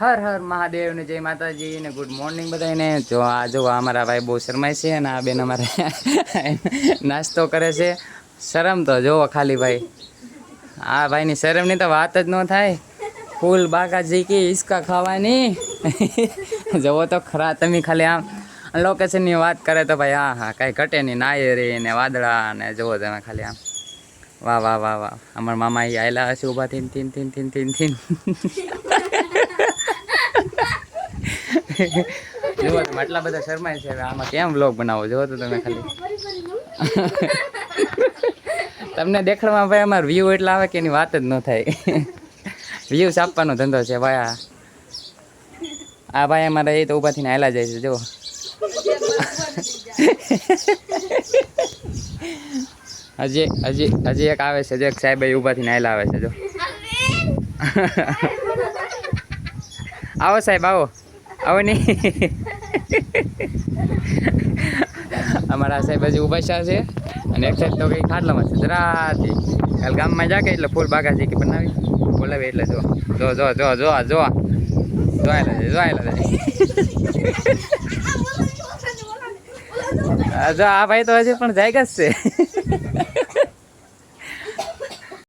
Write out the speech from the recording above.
હર હર મહાદેવ ને જય માતાજી ને ગુડ મોર્નિંગ બધાને. જો આ જો અમારા ભાઈ બહુ શરમાય છે અને આ બેન અમારે નાસ્તો કરે છે. શરમ તો જોવો ખાલી ભાઈ, આ ભાઈની શરમની તો વાત જ ન થાય. ફૂલ બાકાજી કી હિસકા ખાવાની. જવો તો ખરા તમે ખાલી આમ લોકેશનની વાત કરે તો ભાઈ હા હા કાંઈ ઘટે નહીં. નાયરી ને વાદળા ને જુઓ તમે ખાલી આમ. વાહ વાહ વાહ વાહ. અમારા મામા એ આવેલા હશે ઊભા થઈને thin thin thin thin thin. જુઓ તમે આટલા બધા શરમાય છે. આમાં કેમ વ્લોગ બનાવો જુઓ તો તમે ખાલી. તમને દેખાડવામાં ભાઈ અમારા વ્યૂ એટલા આવે કે એની વાત જ ન થાય. વ્યૂઝ આપવાનો ધંધો છે ભાઈ. આ ભાઈ અમારે એ તો ઊભા થઈને હાલા જાય છે જુઓ. હજી હજી હજી એક આવે છે, એક સાહેબ ઊભા થઈને હાલા આવે છે જો. આવો સાહેબ આવો. આવો નહીં. અમારા સાહેબ હજી ઊભા છે અને એક સાઈડ તો કંઈ ખાટલામાં છે જરાથી. કાલ ગામમાં જાકે એટલે ફૂલ બાગાજી કે બનાવી બોલાવી એટલે જો જો જો જો જો જો જોયેલા છે જોયેલા છે. જો આ ભાઈ તો હજી પણ જાયગા જ છે.